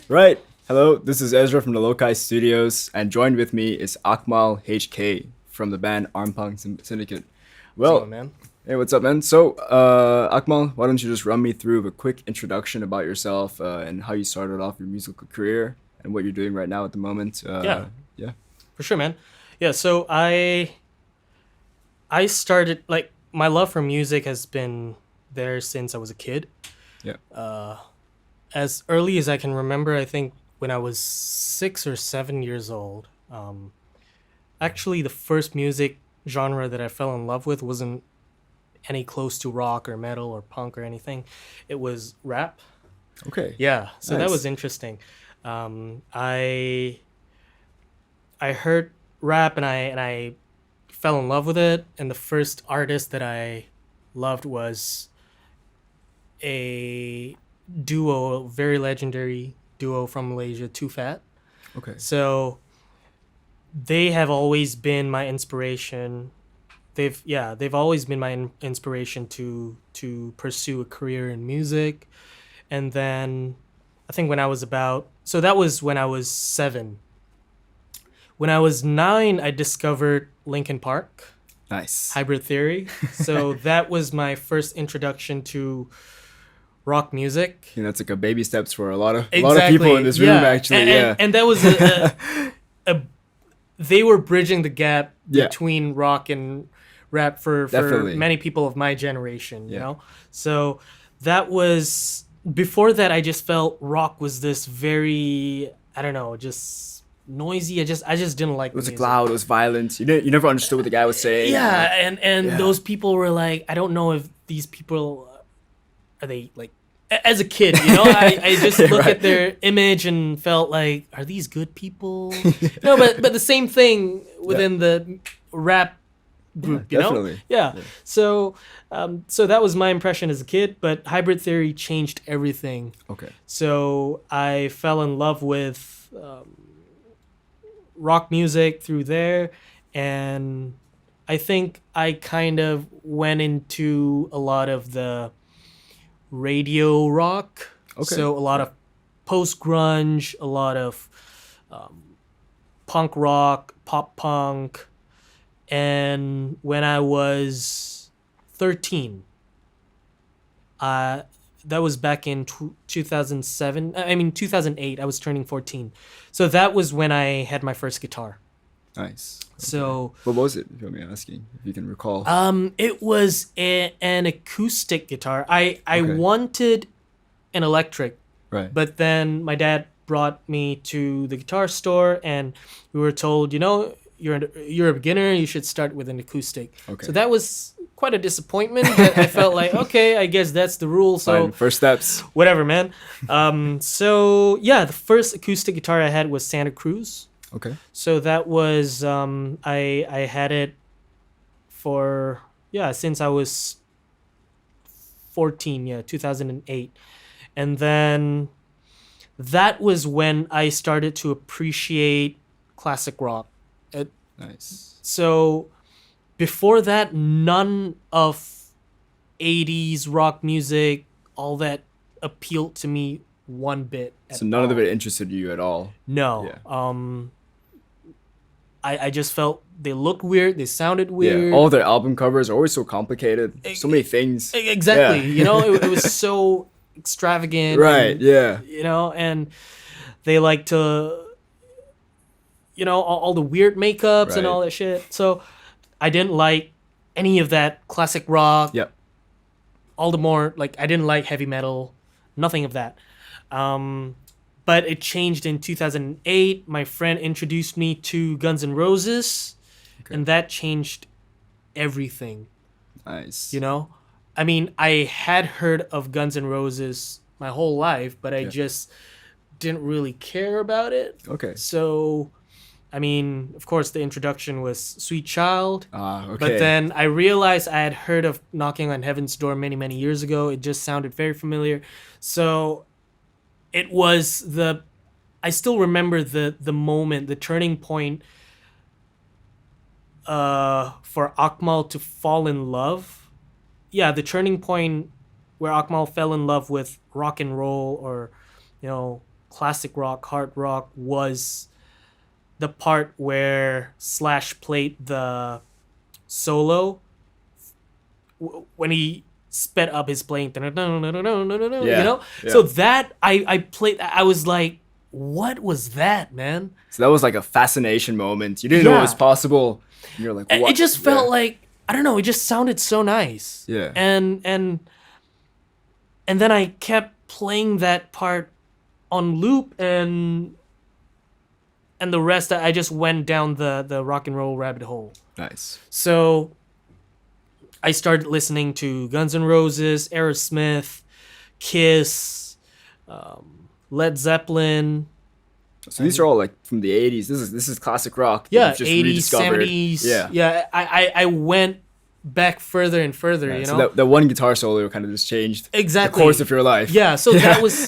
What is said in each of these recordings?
Right. Hello, this is Ezra from the Loci Studios, and joined with me is Akmal HK from the band Armpunk Syndicate. How's it going, Well, man? hey, what's up, man? So, Akmal, why don't you just run me through a quick introduction about yourself and how you started off your musical career and what you're doing right now at the moment? Yeah, Yeah. for sure, man. Yeah, so I started like my love for music has been there since I was a kid. Yeah. As early as I can remember, I think when I was 6 or 7 years old. Actually, the first music genre that I fell in love with wasn't any close to rock or metal or punk or anything. It was rap. Okay. Yeah, so that was Nice. interesting. I heard rap and I fell in love with it. And the first artist that I loved was a duo, very legendary duo from Malaysia, Too Fat. Okay. So they have always been my inspiration. They've always been my inspiration to pursue a career in music. And then I think when I was about so that was when I was 7. When I was 9, I discovered Linkin Park, Nice. Hybrid Theory. So that was my first introduction to rock music. That's like a baby steps for a lot of people in Exactly. this room, Yeah. actually. Yeah. And that was a they were bridging the gap Yeah. between rock and rap for Definitely. many people of my generation, you Yeah. know? So that was before that I just felt rock was this very I don't know, just noisy. I just didn't like It the was like music. loud. It was violent. You never understood what the guy was saying. Yeah, and Yeah. those people were like, I don't know if these people are they like as a kid, I just look Right. at their image and felt like, are these good people? No, but the same thing within the rap group, Definitely. Yeah. Yeah. So that was my impression as a kid, but Hybrid Theory changed everything. Okay. So I fell in love with rock music through there, and I think I kind of went into a lot of the radio rock. Okay. So a lot Yeah. of post grunge, a lot of punk rock, pop punk. And when I was 13, uh, that was back in 2007. I mean, 2008. I was turning 14. So that was when I had my first guitar. Nice. So What was it? If you want me asking, if you can recall. it was an acoustic guitar. I Okay. wanted an electric, Right. but then my dad brought me to the guitar store, and we were told, you're a beginner. You should start with an acoustic. Okay. So that was quite a disappointment. But I felt like, okay, I guess that's the rule. So Fine. First steps. whatever, man. So yeah, the first acoustic guitar I had was Santa Cruz. Okay. So that was I had it for since I was 14, 2008. And then that was when I started to appreciate classic rock. It, Nice. so before that, none of 80s rock music, all that appealed to me one bit at So none all. of it interested you at all. No. Yeah. I just felt they looked weird, they sounded Yeah. weird. All their album covers are always so complicated. So many things. Exactly. Yeah. It was so extravagant. Right. And, Yeah. and they like to, all the weird makeups and Right. all that shit. So I didn't like any of that classic rock. Yep. All the more, like, I didn't like heavy metal, nothing of that. But it changed in 2008. My friend introduced me to Guns N' Roses, Okay. and that changed everything. Nice. I mean, I had heard of Guns N' Roses my whole life, but I Yeah. just didn't really care about it. Okay. So, I mean, of course, the introduction was Sweet Child. Ah. Okay. But then I realized I had heard of Knocking on Heaven's Door many, many years ago. It just sounded very familiar. So it was I still remember the moment, the turning point for Akmal to fall in love. Yeah, the turning point where Akmal fell in love with rock and roll, or classic rock, hard rock was the part where Slash played the solo when he sped up his playing, you know? Yeah. So that I played, I was like, what was that, man? So that was like a fascination moment. You didn't know it was Yeah. possible. And you're like, what? It just felt Yeah. like, I don't know, it just sounded so nice. Yeah. And then I kept playing that part on loop, and the rest I just went down the rock and roll rabbit hole. Nice. So I started listening to Guns N' Roses, Aerosmith, Kiss, Led Zeppelin. So these are all like from the 80s. This is classic rock. that Yeah, you've just 80s, rediscovered. 70s. Yeah. Yeah, I went back further and further, Yeah, you so know? that one guitar solo kind of just changed Exactly. the course of your life. Yeah, so that was,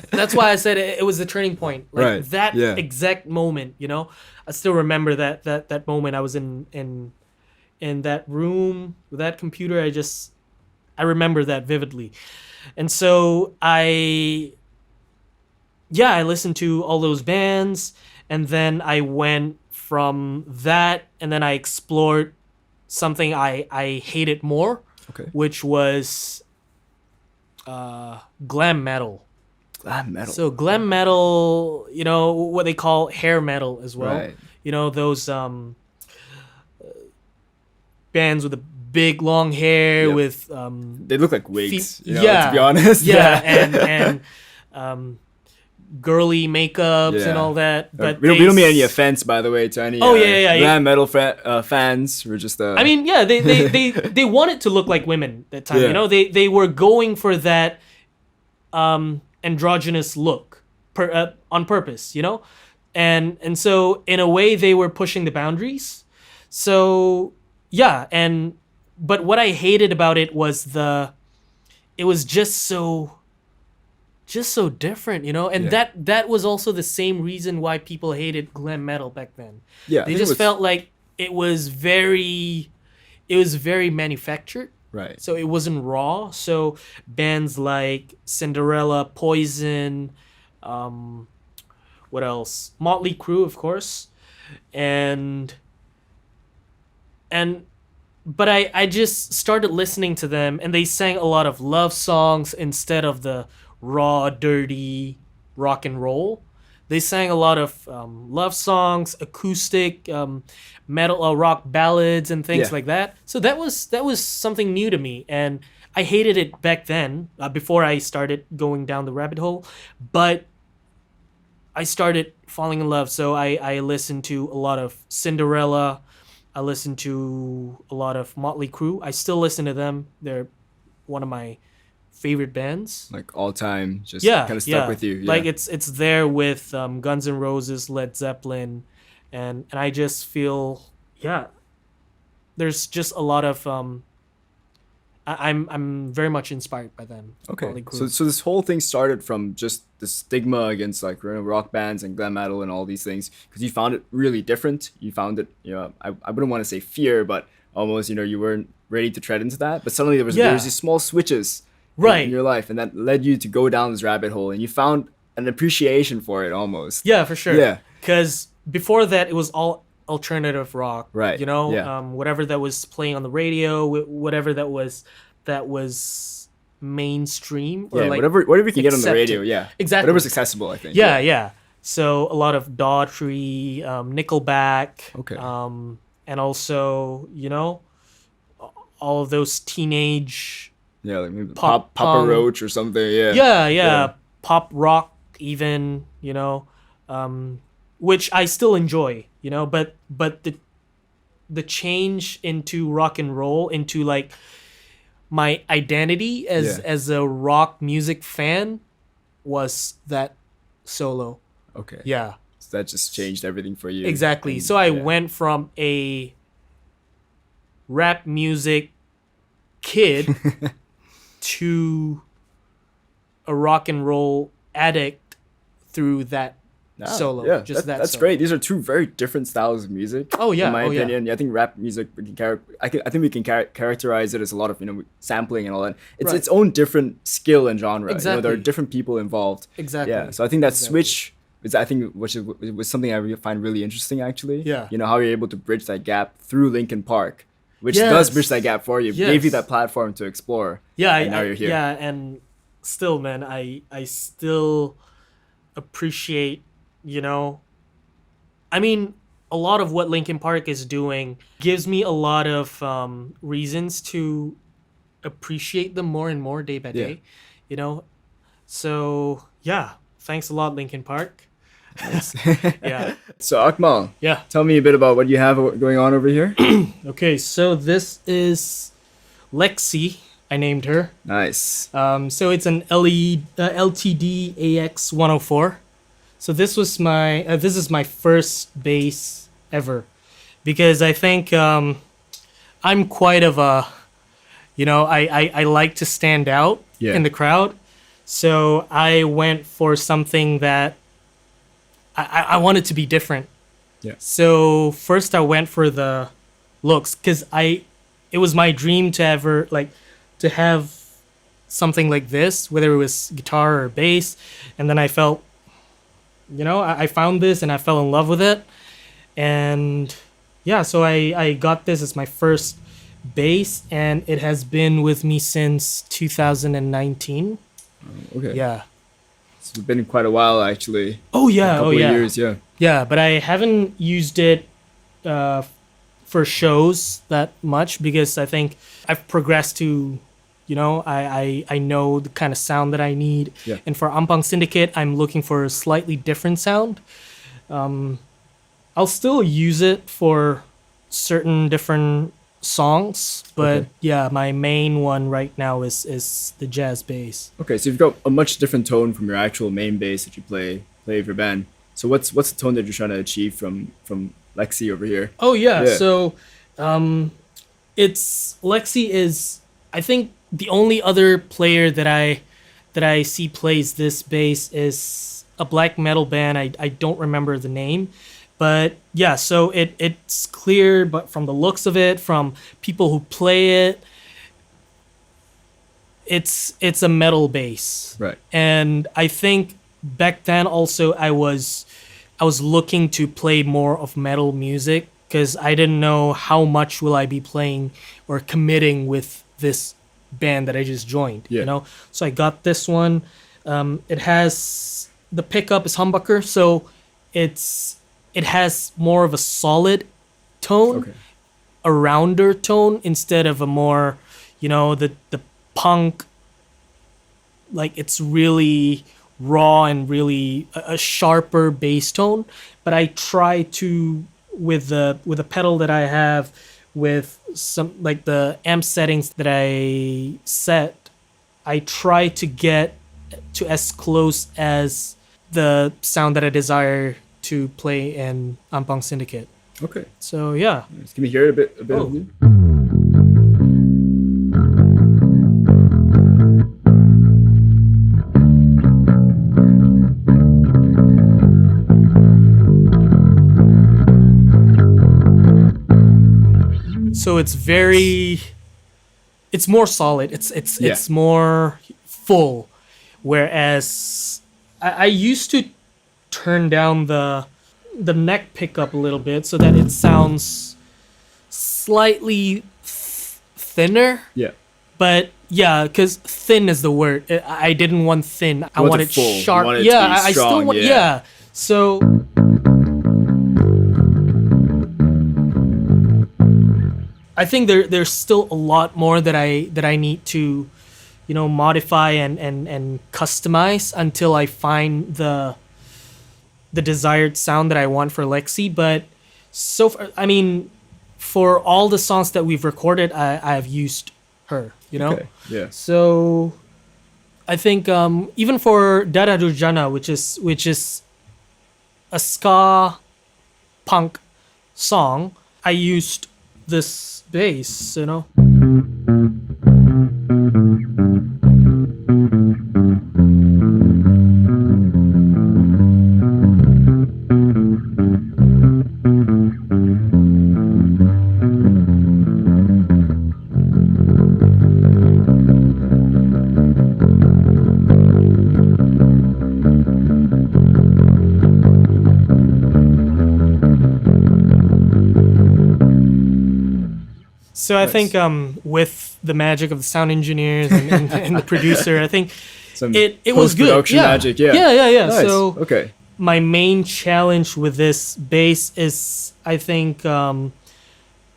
that's why I said it was the turning point. Like Right, that yeah. exact moment, you know? I still remember that moment I was in that room with that computer. I remember that vividly. And so I listened to all those bands, and then I went from that, and then I explored something I hated more, Okay. which was glam metal. Glam metal. So glam metal, you know, what they call hair metal as well. Right. You know, those bands with the big long hair Yep. with They look like wigs. You know, yeah, to be honest. yeah, and girly makeups and Yeah. all that. But we don't mean any offense, by the way, to any Oh, yeah. glam metal fans. We're just I mean, yeah, they wanted to look like women that time. Yeah. You know, they were going for that androgynous look on purpose. You know, and so in a way they were pushing the boundaries. So yeah, but what I hated about it was it was just so different, you know, and Yeah. that was also the same reason why people hated glam metal back then. Yeah, I They think it just was- felt like it was very manufactured. right. So it wasn't raw. So bands like Cinderella, Poison, what else? Motley Crue, of course, but I just started listening to them, and they sang a lot of love songs instead of the raw, dirty rock and roll. They sang a lot of love songs, acoustic, metal, rock ballads, and things Yeah. like that. So that was something new to me, and I hated it back then, before I started going down the rabbit hole. But I started falling in love, so I listened to a lot of Cinderella. I listened to a lot of Motley Crue. I still listen to them. They're one of my favorite bands. Like all time, just Yeah, kind of stuck yeah. with you. Yeah. Like it's there with Guns N' Roses, Led Zeppelin, and I just feel there's just a lot of I'm very much inspired by them. Okay, Motley Crue. so this whole thing started from just the stigma against like rock bands and glam metal and all these things because you found it really different. You found it, you know, I wouldn't want to say fear, but almost, you know, you weren't ready to tread into that. But suddenly there was these small switches Right. in your life, and that led you to go down this rabbit hole, and you found an appreciation for it almost. Yeah, for sure. Yeah. Because before that, it was all alternative rock. Right, You know, yeah. whatever that was playing on the radio, whatever that was mainstream or Yeah, like whatever you can get on the radio. accepted. Yeah, Exactly. whatever's accessible, I think. Yeah. So a lot of Daughtry, Nickelback. Okay. And also, you know, all of those teenage. Yeah, like maybe Pop Papa punk. Roach or something. Yeah. Yeah. Pop rock, even, you know, which I still enjoy, you know, but the change into rock and roll, into like my identity as a rock music fan, was that solo. Okay. Yeah, So that just changed everything for you. exactly. And, So I yeah. went from a rap music kid to a rock and roll addict through that solo. Yeah, Just that that's solo. great. These are two very different styles of music. Oh, yeah, in my oh, yeah. opinion. I think rap music we can I think we can characterize it as a lot of sampling and all that. It's Right. its own different skill and genre. You know, there are Exactly. different people involved. Exactly. Yeah, so I think that Exactly. switch is I think which was something find really interesting actually. Yeah. You know how you're able to bridge that gap through Linkin Park, which Yes. does bridge that gap for you. Gave you Yes. that platform to explore. Yeah, and now you're here. Yeah, and still, man, I still appreciate, you know, I mean, a lot of what Linkin Park is doing gives me a lot of reasons to appreciate them more and more day by Yeah. day, you know. So yeah, thanks a lot, Linkin Park. Yeah. So Akmal, Yeah. tell me a bit about what you have going on over here. Okay, so this is Lexi. I named her. Nice. So it's an LTD AX 104. So this is my first bass ever, because I think I'm quite of a, I like to stand out Yeah. in the crowd. So I went for something that I wanted to be different. Yeah. So first I went for the looks, because it was my dream to have something like this, whether it was guitar or bass, and then I felt, I found this and I fell in love with it, and yeah, so I got this as my first bass, and it has been with me since 2019. Okay. Yeah. It's been quite a while actually. Oh yeah. A couple Oh yeah. of years, yeah. Yeah, but I haven't used it for shows that much, because I think I've progressed to, I know the kind of sound that I need. Yeah. And for Armpunk Syndicate, I'm looking for a slightly different sound. I'll still use it for certain different songs, but Okay. yeah, my main one right now is the jazz bass. Okay, so you've got a much different tone from your actual main bass that you play with your band. So what's the tone that you're trying to achieve from Lexi over here? Oh yeah. Yeah. So it's Lexi is, I think, the only other player that I see plays this bass is a black metal band. I don't remember the name. But yeah, so it's clear, but from the looks of it, from people who play it, it's a metal bass. Right. And I think back then also I was looking to play more of metal music, because I didn't know how much will I be playing or committing with this band that I just joined. Yeah. So I got this one. It has, the pickup is humbucker, so it has more of a solid tone, Okay. a rounder tone, instead of a more, the punk, like it's really raw and really a sharper bass tone. But I try to, with the pedal that I have, with some like the amp settings that I set, I try to get to as close as the sound that I desire to play in Armpunk Syndicate. Okay. So yeah. Nice. Can we hear it a bit Oh. of you? So it's more solid. It's Yeah. more full. Whereas I used to turn down the neck pickup a little bit so that it sounds slightly thinner. Yeah. But yeah, because thin is the word. I didn't want thin. I want it wanted full. You sharp. want it to Yeah, be I still strong, want. yeah. Yeah. So I think there's still a lot more that I need to, modify and customize until I find the desired sound that I want for Lexi. But so far, I mean, for all the songs that we've recorded, I've used her. Okay. Yeah. So I think even for Dada Durjana, which is a ska punk song, I used this bass, So I Nice. think with the magic of the sound engineers and the producer, I think Some it was good. post-production magic, yeah. Yeah. Nice. So Okay. my main challenge with this bass is, I think, the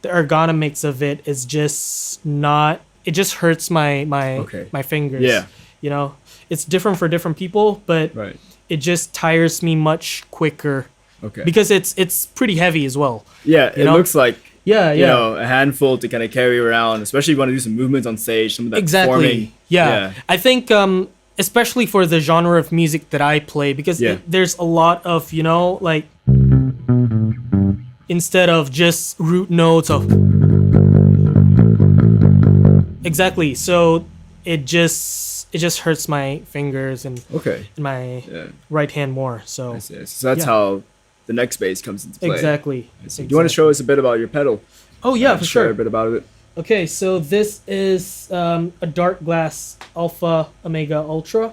ergonomics of it is just not. It just hurts my Okay. my fingers. Yeah. You know, it's different for different people, but Right. it just tires me much quicker Okay. because it's pretty heavy as well. Yeah, it know? looks like Yeah, you know a handful to kind of carry around, especially if you want to do some movements on stage, some of that Exactly. performing. Yeah. I think especially for the genre of music that I play, because Yeah. there's a lot of, you know, like instead of just root notes of exactly. So it just hurts my fingers and Okay. my Yeah. right hand more. So I see. So that's Yeah. how the next bass comes into play. exactly. I see. Do you want to show us a bit about your pedal? Oh yeah, for Share sure. a bit about it. Okay, so this is a Darkglass Alpha Omega Ultra.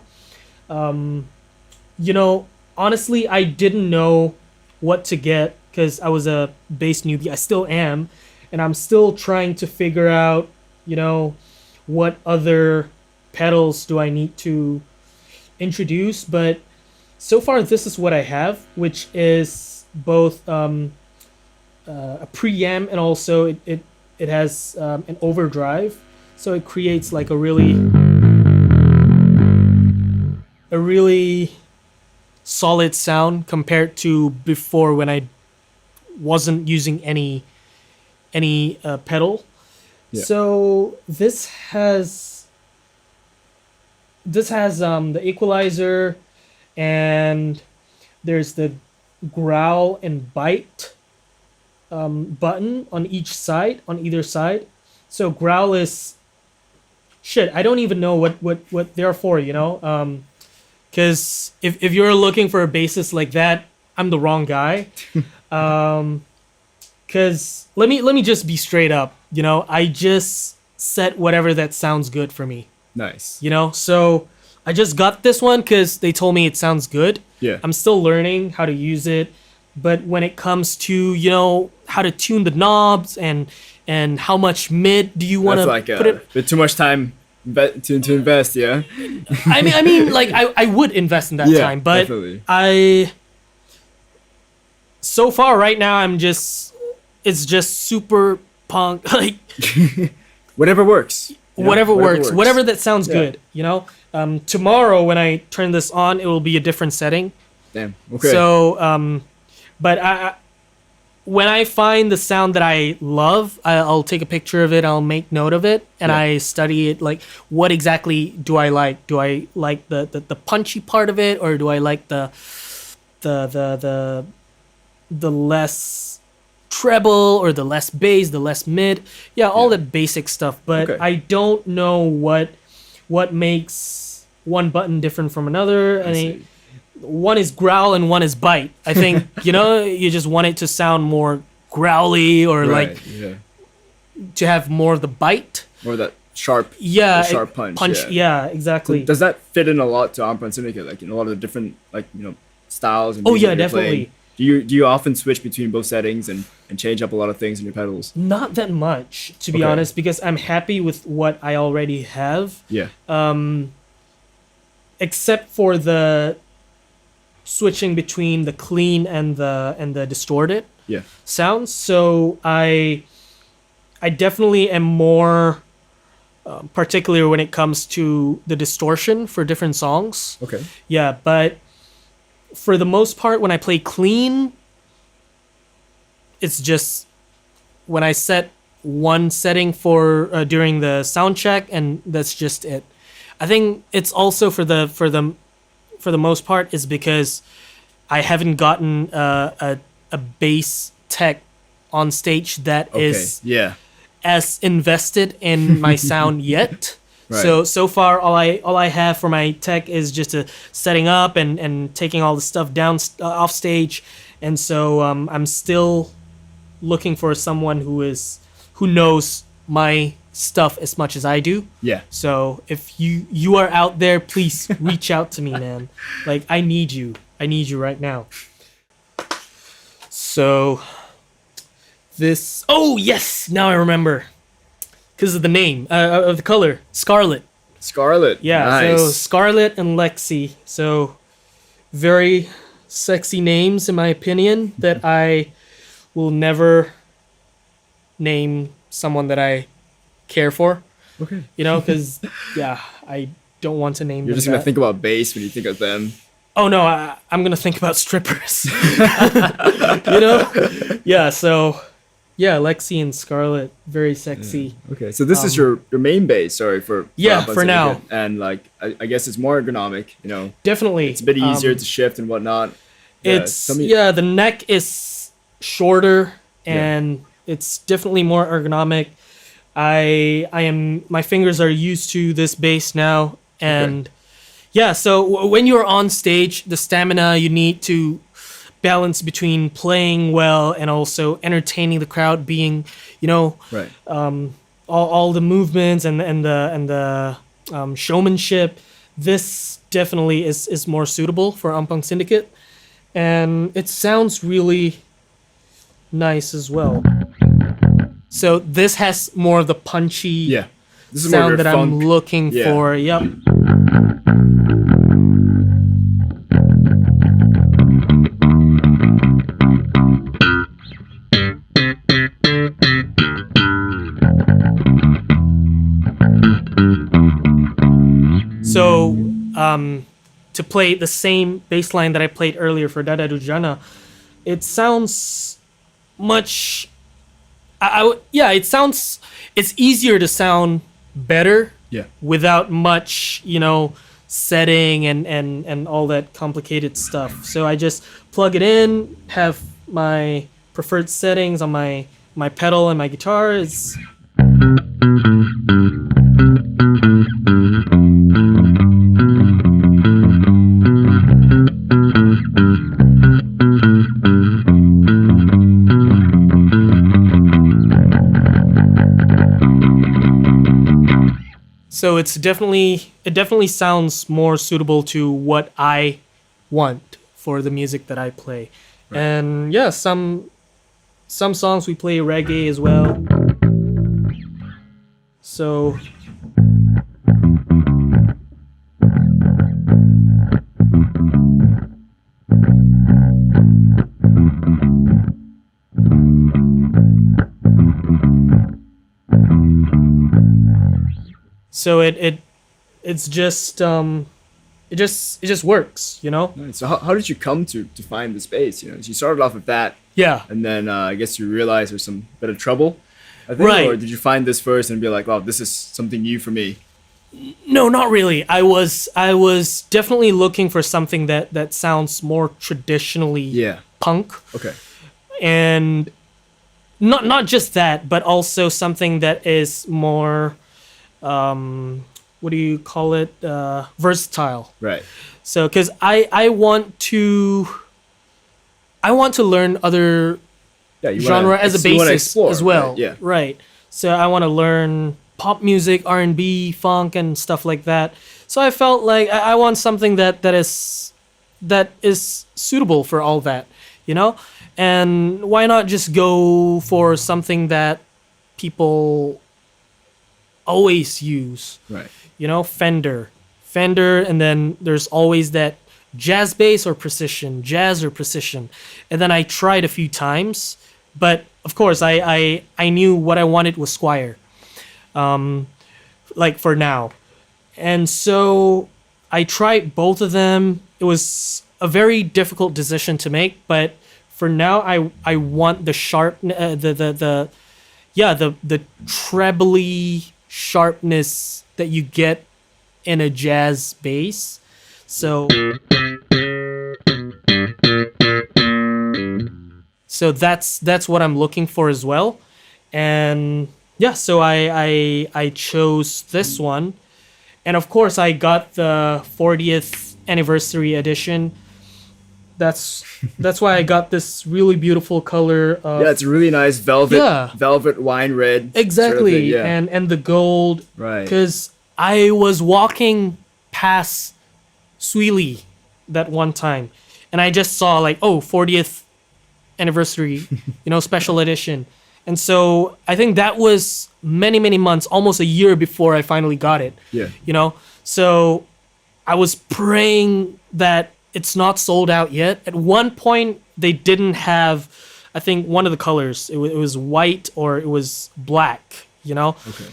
You know, honestly, I didn't know what to get because I was a bass newbie. I still am, and I'm still trying to figure out, you know, what other pedals do I need to introduce. But so far, this is what I have, which is both a preamp and also it has an overdrive, so it creates like a really solid sound compared to before when I wasn't using any pedal. Yeah. So this has the equalizer, and there's the growl and bite button on either side. So growl is shit. I don't even know what they're for, you know. Because if you're looking for a bassist like that, I'm the wrong guy. Because let me just be straight up. You know, I just set whatever that sounds good for me. Nice. You know, so I just got this one because they told me it sounds good. Yeah. I'm still learning how to use it, but when it comes to, you know, how to tune the knobs and how much mid do you want That's to like put a it? bit too much time to invest. Yeah. I mean, like I would invest in that Yeah, time, but definitely. so far right now it's just super punk, like Whatever works. You know, whatever works, whatever that sounds Yeah. good, you know. Tomorrow when I turn this on, it will be a different setting. Damn. Okay. So, but when I find the sound that I love, I'll take a picture of it. I'll make note of it, and Yeah. I study it. Like, what exactly do I like? Do I like the punchy part of it, or do I like the less treble, or the less bass, the less mid? Yeah, all Yeah. that basic stuff. But Okay. I don't know what makes one button different from another. I see. One is growl and one is bite. I think, you know, you just want it to sound more growly, or Right, like yeah. to have more of the bite. Or that sharp. Yeah, the sharp punch. Yeah, Yeah. exactly. Does that fit in a lot to Armpunk Syndicate? Like in a lot of the different styles and Oh, music yeah, you're playing? definitely. Do you often switch between both settings and change up a lot of things in your pedals? Not that much, to be Okay. honest, because I'm happy with what I already have. Yeah. Except for the switching between the clean and the distorted Yeah. sounds. So I definitely am more particular when it comes to the distortion for different songs. Okay. Yeah, but for the most part, when I play clean, it's just when I set one setting for during the sound check, and that's just it. I think it's also for the most part is because I haven't gotten a bass tech on stage that Okay. is Yeah. as invested in my sound yet. Right. So far all I have for my tech is just setting up and taking all the stuff down off stage, and so I'm still looking for someone who knows my stuff as much as I do. Yeah. So if you are out there, please reach out to me, man. Like I need you right now. So this, oh yes, now I remember. because of the name of the color, Scarlett. Scarlett. Yeah, Nice. so Scarlett and Lexi. So very sexy names in my opinion that I will never name someone that I care for. Okay. You know, because yeah, I don't want to name You're them just gonna that. think about bass when you think of them. Oh no, I'm gonna think about strippers. You know? Yeah, so yeah, Lexi and Scarlett, very sexy. Okay, so this is your main bass. Sorry for Yeah, Armpunk for now. Syndicate. And like I guess it's more ergonomic. You know, Definitely. it's a bit easier to shift and whatnot. It's tell me- yeah, the neck is shorter Yeah. and it's definitely more ergonomic. My fingers are used to this bass now, and yeah, so when you're on stage, the stamina you need to balance between playing well and also entertaining the crowd, being, you know, Right. all the movements and the showmanship. This definitely is more suitable for Armpunk Syndicate, and it sounds really nice as well. So this has more of the punchy Yeah. This is more of sound your that I'm funk. looking Yeah. for. Yep. So, to play the same bass line that I played earlier for Dada Dujana, it sounds much. It sounds. It's easier to sound better Yeah. without much, you know, setting and all that complicated stuff. So I just plug it in, have my preferred settings on my pedal and my guitar. It's so it definitely sounds more suitable to what I want for the music that I play. Right. And yeah, some songs we play reggae as well. So it just works, you know? Nice. So how did you come to find this bass? You know, you started off with that, Yeah. and then I guess you realized there's some bit of trouble. I think, Right. Or did you find this first and be like, "Wow, this is something new for me"? No, not really. I was definitely looking for something that sounds more traditionally Yeah. punk, Okay. and not just that, but also something that is more what do you call it? Versatile. Right. So, because I want to learn other Yeah. You genre as a you wanna bassist explore, as well. Right? Yeah. Right. So I want to learn pop music, R&B, funk, and stuff like that. So I felt like I want something that is suitable for all that, you know. And why not just go for something that people always use? Right. You know, Fender, and then there's always that jazz bass or precision, jazz or precision. And then I tried a few times, but of course I knew what I wanted was Squier, like for now. And so I tried both of them. It was a very difficult decision to make, but for now I want the sharp, the trebly sharpness that you get in a jazz bass. So that's what I'm looking for as well. And yeah, so I chose this one. And of course I got the 40th anniversary edition. That's why I got this really beautiful color of Yeah, it's a really nice velvet wine red. exactly, Sort of thing, yeah. and the gold, Right. because I was walking past Sweely that one time, and I just saw like, oh, 40th anniversary, you know, special edition, And so I think that was many, many months, almost a year before I finally got it. Yeah. You know? So I was praying that it's not sold out yet. At one point, they didn't have, I think, one of the colors. It was white or it was black, you know? Okay.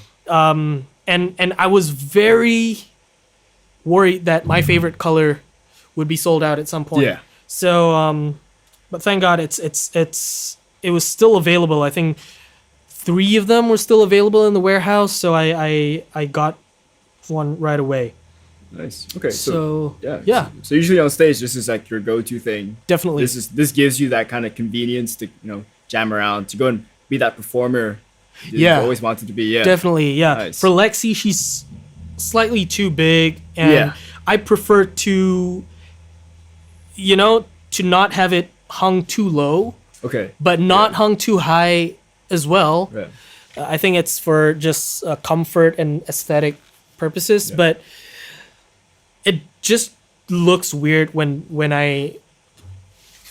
And I was very worried that my favorite color would be sold out at some point. Yeah. So, but thank God it was still available. I think 3 of them were still available in the warehouse, so I got one right away. Nice. Okay. So yeah. So usually on stage, this is like your go-to thing. Definitely. This gives you that kind of convenience to jam around, to go and be that performer you've always wanted to be. Yeah. Definitely. Yeah. Nice. For Lexi, she's slightly too big, and I prefer to, to not have it hung too low. Okay. But not hung too high as well. Yeah. I think it's for just comfort and aesthetic purposes, but it just looks weird when I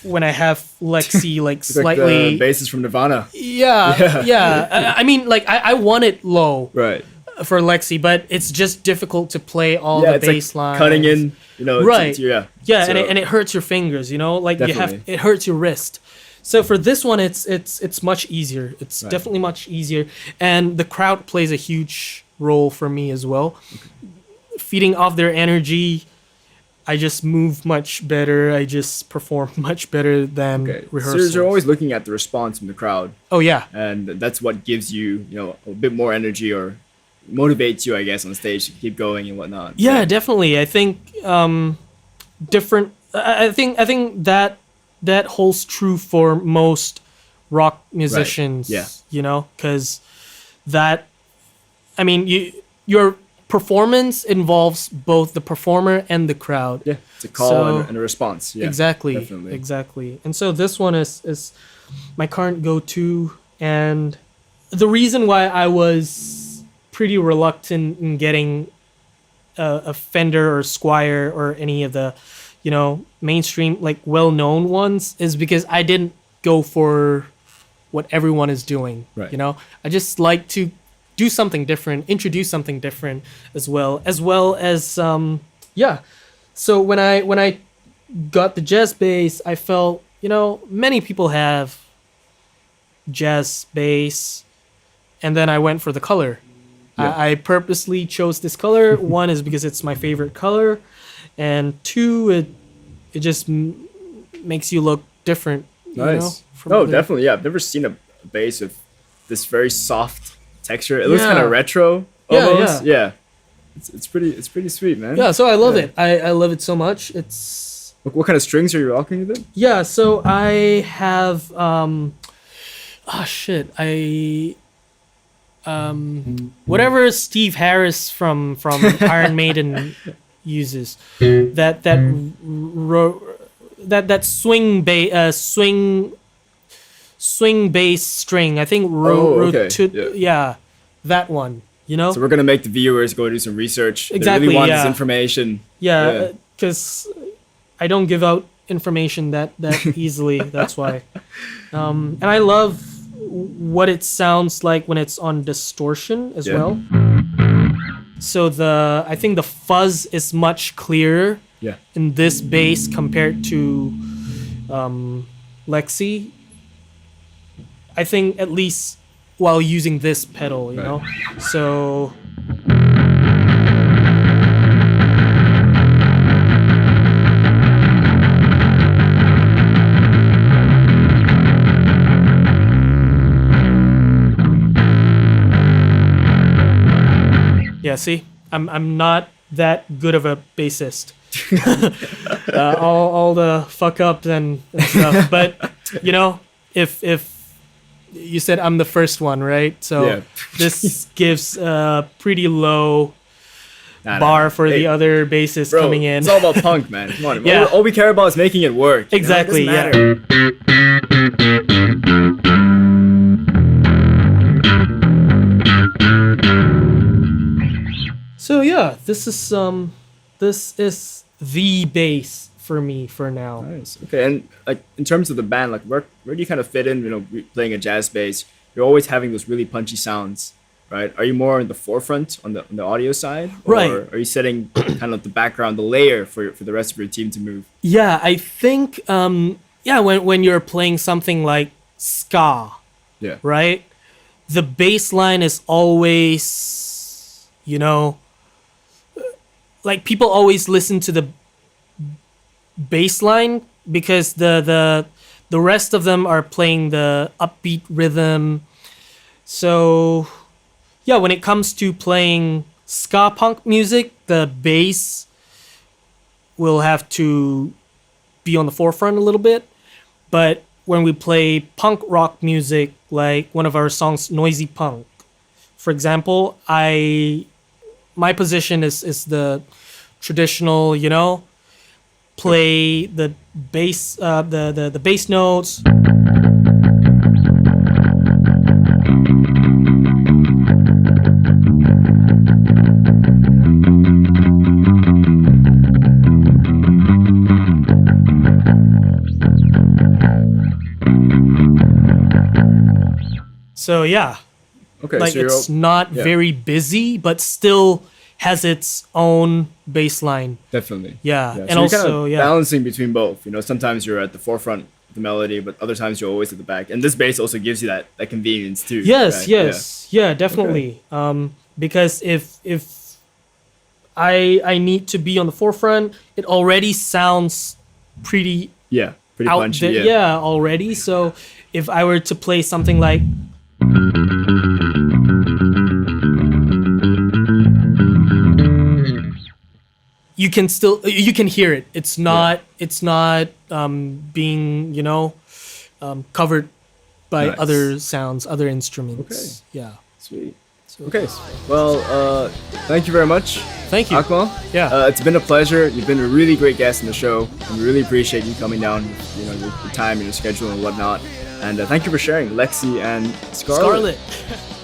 have Lexi like slightly like the basses from Nirvana. Yeah. I mean, like I want it low, Right. for Lexi, but it's just difficult to play all the bass like lines. cutting in, right? Yeah. Yeah, So, and it hurts your fingers, like Definitely. it hurts your wrist. So for this one, it's much easier. It's Right. definitely much easier, and the crowd plays a huge role for me as well. Feeding off their energy, I just move much better. I just perform much better than rehearsals. So you're always looking at the response from the crowd, Oh yeah, and that's what gives you, a bit more energy or motivates you, I guess, on stage to keep going and whatnot. yeah, definitely. I think different. I think that holds true for most rock musicians. Yeah. Because your performance involves both the performer and the crowd. Yeah. It's a call and a response. Yeah. Exactly. Definitely. Exactly. And so this one is my current go-to, and the reason why I was pretty reluctant in getting a Fender or Squier or any of the, mainstream, like well-known ones is because I didn't go for what everyone is doing. Right. I just like to do something different, introduce something different as well as So when I got the jazz bass, I felt, many people have jazz bass, and then I went for the color. Yeah. I purposely chose this color. One is because it's my favorite color, and 2, it just makes you look different. Nice. from Oh, other- definitely. Yeah. I've never seen a bass with this very soft texture. It looks kind of retro almost. Yeah. It's pretty sweet, man. Yeah, so I love Yeah. it. I love it so much. It's What kind of strings are you rocking with it? yeah. So I have whatever Steve Harris from Iron Maiden uses, that swing bass string. I think that one. So we're gonna make the viewers go do some research. Exactly, They really want yeah. this information. Yeah, because I don't give out information that easily. That's why. And I love what it sounds like when it's on distortion as well. So I think the fuzz is much clearer in this bass compared to Lexi. I think at least while using this pedal, you know. So yeah, see, I'm not that good of a bassist. All the fuck ups and stuff. But if you said I'm the first one, right? So this gives a pretty low bar for the other bassists coming in. It's all about punk, man. Come on. Yeah. All we care about is making it work. Exactly. It doesn't matter. So yeah, this is the bass for me for now. Nice. Okay, and like in terms of the band, like where do you kind of fit in? Playing a jazz bass. you're always having those really punchy sounds, right? Are you more in the forefront on the audio side, or Right. are you setting kind of the background, the layer for the rest of your team to move? Yeah, I think when you're playing something like ska, Yeah. right? The bass line is always, like people always listen to the bass line because the rest of them are playing the upbeat rhythm. So yeah, when it comes to playing ska punk music, the bass will have to be on the forefront a little bit. But when we play punk rock music, like one of our songs, Noisy Punk, for example, my position is the traditional, play the bass, the bass notes. So yeah, Okay. like so it's not yeah. very busy, but still has its own bass line. Definitely. Yeah, So and you're also kind of yeah, balancing between both. Sometimes you're at the forefront of the melody, but other times you're always at the back. And this bass also gives you that convenience too. yes, right? yes, yeah, definitely. Because if I need to be on the forefront, it already sounds pretty Yeah. Pretty out punchy. there. Yeah. Already. So if I were to play something like you can hear it. It's not being covered by Nice. other sounds, other instruments. Okay. Yeah. Sweet. Okay. Well, thank you very much, Thank you. Akmal. Yeah. It's been a pleasure. You've been a really great guest in the show, and we really appreciate you coming down. Your time and your schedule and whatnot. And thank you for sharing Lexi and Scarlett. Scarlett.